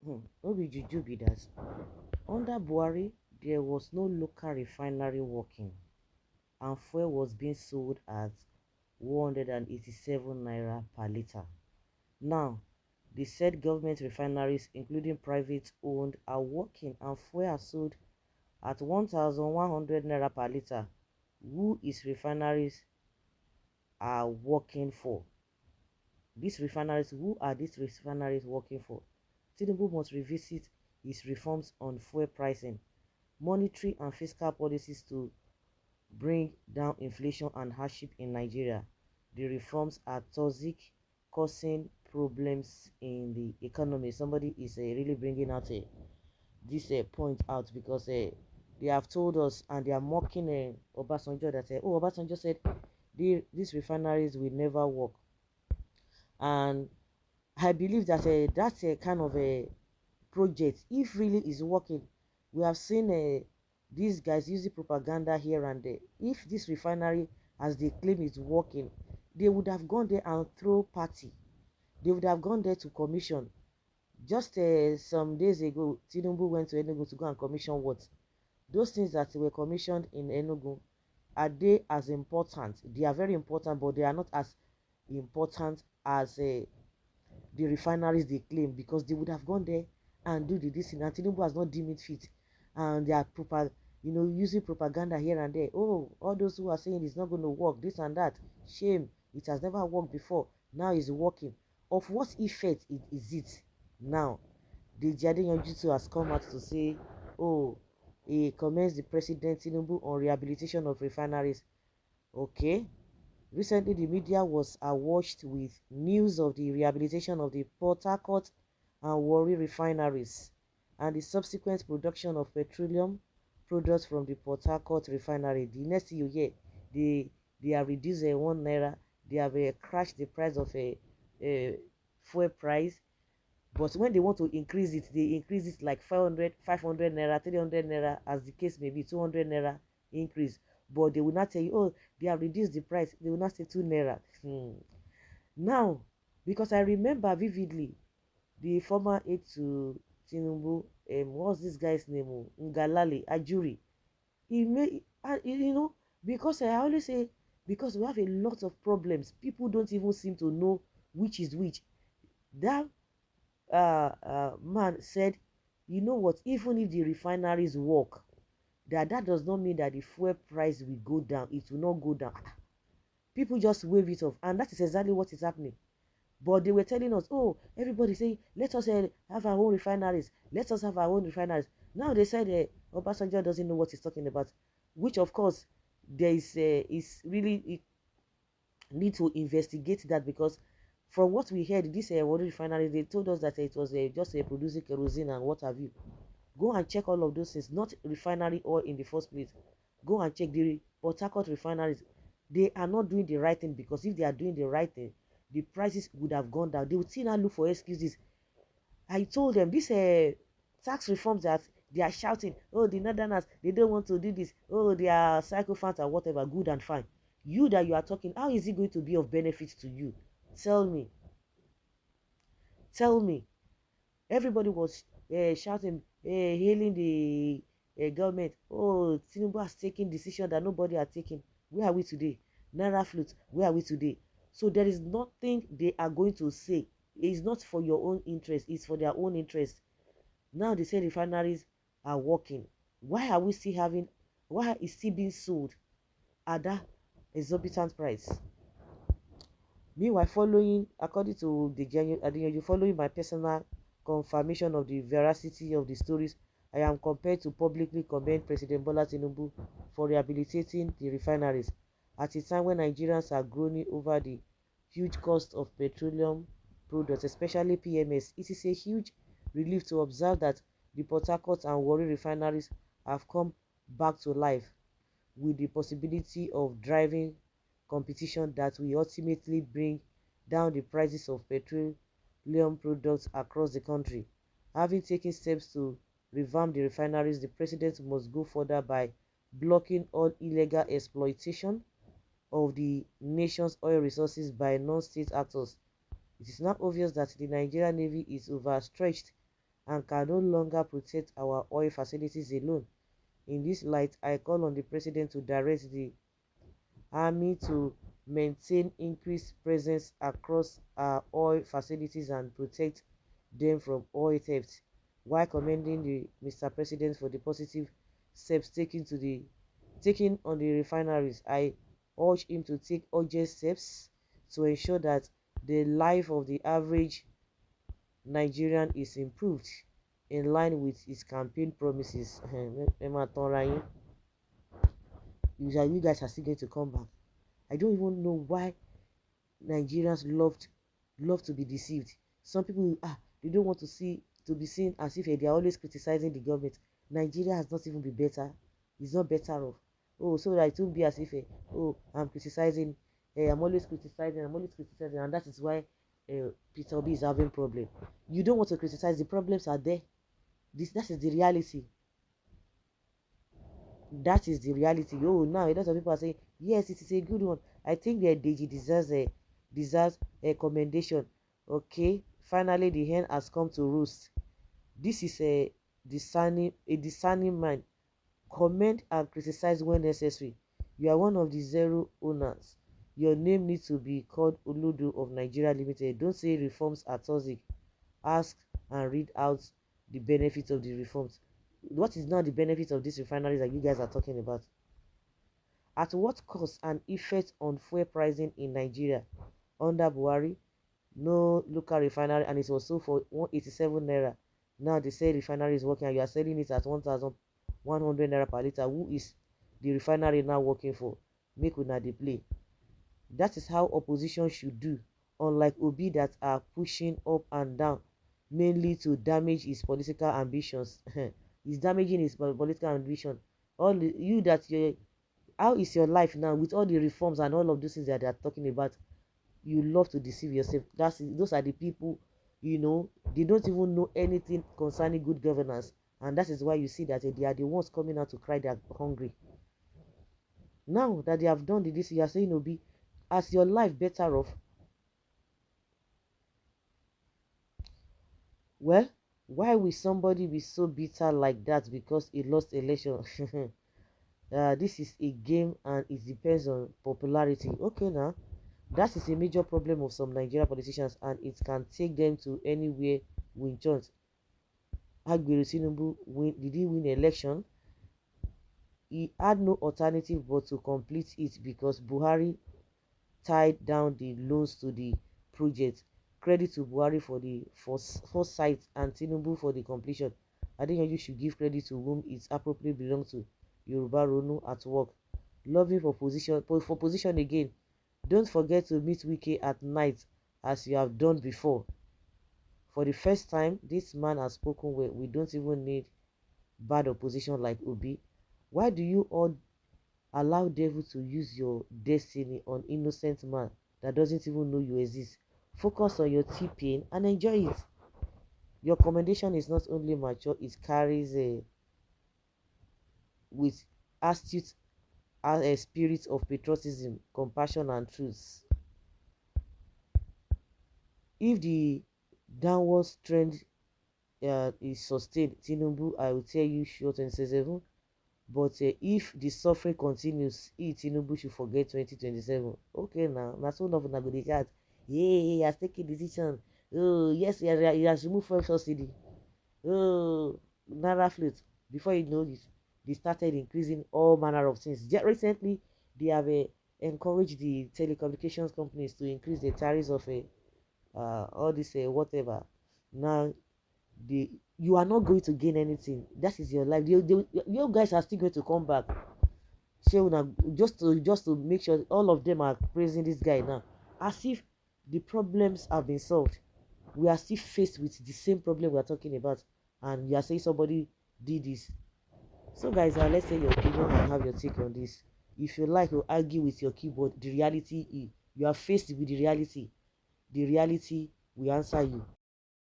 No be Juju be that. Under Buhari, there was no local refinery working, and fuel was being sold at 187 naira per litre. Now, the said government refineries, including private owned, are working and fuel are sold at 1,100 naira per litre. Who is refineries are working for? These refineries, who are these refineries working for? Tinubu must revisit his reforms on fuel pricing, monetary and fiscal policies to bring down inflation and hardship in Nigeria. The reforms are toxic, causing problems in the economy. Somebody is really bringing out this point out because they have told us and they are mocking Obasanjo that oh, Obasanjo said these refineries will never work. And I believe that that's a kind of a project, if really is working. We have seen these guys using propaganda here and there. If this refinery, as they claim, is working, they would have gone there and throw party. They would have gone there to commission. Just some days ago, Tinubu went to Enugu to go and commission what? Those things that were commissioned in Enugu, are they as important? They are very important, but they are not as important as the refineries they claim, because they would have gone there and do the this thing, and Tinubu has not deemed it fit, and they are using propaganda here and there. Oh, all those who are saying it's not going to work, this and that, shame, it has never worked before, now it's working. Of what effect is it now? The Juju has come out to say, oh, he commends the president Tinubu on rehabilitation of refineries. Okay. Recently, the media was awash with news of the rehabilitation of the Port Harcourt and Warri refineries and the subsequent production of petroleum products from the Port Harcourt refinery. The next thing you hear, they have reduced 1 naira. They have crashed the price of a fuel price. But when they want to increase it, they increase it like 500 naira, 300 naira, as the case may be, 200 naira increase. But they will not tell you, oh, they have reduced the price. They will not say 2 naira. Now, because I remember vividly, the former aide to Tinubu, what's this guy's name? Ngalale Ajuri. He made, because I always say, because we have a lot of problems, people don't even seem to know which is which. That man said, you know what, even if the refineries work, that does not mean that the fuel price will go down. It will not go down. People just wave it off, and that is exactly what is happening. But they were telling us, oh, everybody say, let us have our own refineries, let us have our own refineries. Now they said Obasanjo doesn't know what he's talking about, which of course there is really need to investigate that, because from what we heard, this water refinery, they told us that it was just producing kerosene and what have you. Go and check all of those things, not refinery oil in the first place. Go and check the Port Harcourt refineries. They are not doing the right thing, because if they are doing the right thing, the prices would have gone down. They would still not look for excuses. I told them this tax reforms that they are shouting, oh, the northerners, they don't want to do this, oh, they are psychophants or whatever, good and fine. You that you are talking, how is it going to be of benefit to you? Tell me. Tell me. Everybody was shouting, hailing the government. Oh, Tinubu has taken decision that nobody has taken. Where are we today? Naira flute, where are we today? So there is nothing they are going to say. It's not for your own interest, it's for their own interest. Now they say refineries are working. Why are we still having, why is still being sold at that exorbitant price? Meanwhile, following, according to the Adeyanju, following my personal confirmation of the veracity of the stories, I am compelled to publicly commend President Bola Tinubu for rehabilitating the refineries at a time when Nigerians are groaning over the huge cost of petroleum products, especially PMS. It is a huge relief to observe that the Port Harcourt and Warri refineries have come back to life, with the possibility of driving competition that will ultimately bring down the prices of petroleum products across the country. Having taken steps to revamp the refineries, the president must go further by blocking all illegal exploitation of the nation's oil resources by non-state actors. It is now obvious that the Nigerian Navy is overstretched and can no longer protect our oil facilities alone. In this light, I call on the president to direct the army to maintain increased presence across our oil facilities and protect them from oil theft, while commending the Mr. President for the positive steps taken on the refineries. I urge him to take urgent steps to ensure that the life of the average Nigerian is improved in line with his campaign promises. You guys are still going to come back. I don't even know why Nigerians love to be deceived. Some people they don't want to be seen as if they are always criticizing the government. Nigeria has not even been better. It's not better off. Oh, so that it won't be as if I'm criticizing. I'm always criticizing, and that is why Peter Obi is having problem. You don't want to criticize. The problems are there. That is the reality. That is the reality. Oh, now a lot of people are saying yes, it is a good one. I think that Deji deserves a commendation. Okay, finally the hen has come to roost. This is a discerning mind. Comment and criticize when necessary. You are one of the zero owners. Your name needs to be called Uludu of Nigeria Limited. Don't say reforms are toxic. Ask and read out the benefits of the reforms. What is now the benefit of these refineries that you guys are talking about? At what cost and effect on fuel pricing in Nigeria? Under Buhari, no local refinery, and it was sold for 187 naira. Now they say refinery is working and you are selling it at 1,100 naira per liter. Who is the refinery now working for? Make una dey play. That is how opposition should do, unlike Obi that are pushing up and down mainly to damage his political ambitions. He's damaging his political ambition. How is your life now with all the reforms and all of those things that they are talking about? You love to deceive yourself. Those are the people, they don't even know anything concerning good governance, and that is why you see that they are the ones coming out to cry they are hungry. Now that they have done this, you are saying, Obi, as your life better off. Well, why will somebody be so bitter like that because he lost election? This is a game and it depends on popularity. Okay, now that is a major problem of some Nigerian politicians, and it can take them to anywhere with chance. Agbero Tinubu did he win election? He had no alternative but to complete it because Buhari tied down the loans to the project. Credit to Buhari for the foresight and Tinubu for the completion. I think you should give credit to whom it appropriately belongs to. Yoruba Ronu at work. Loving for position again. Don't forget to meet Wike at night as you have done before. For the first time, this man has spoken well. We don't even need bad opposition like Obi. Why do you all allow devil to use your destiny on innocent man that doesn't even know you exist? Focus on your T-pain and enjoy it. Your commendation is not only mature, it carries with astute a spirit of patriotism, compassion, and truth. If the downward trend is sustained, Tinubu, I will tell you short and sensible. But if the suffering continues, Tinubu should forget 2027. Okay, now that's all of na go dey chat. Yeah, he has taken decision. Oh yes, he has removed fuel subsidy. Oh, naira float. Before you know it, they started increasing all manner of things. Just recently, they have encouraged the telecommunications companies to increase the tariffs of all this whatever. Now, you are not going to gain anything. That is your life. You guys are still going to come back. So just to make sure all of them are praising this guy now, as if the problems have been solved. We are still faced with the same problem we are talking about, and you are saying somebody did this. So guys, let's say your opinion and have your take on this. If you like to argue with your keyboard, the reality is you are faced with the reality. The reality will answer you.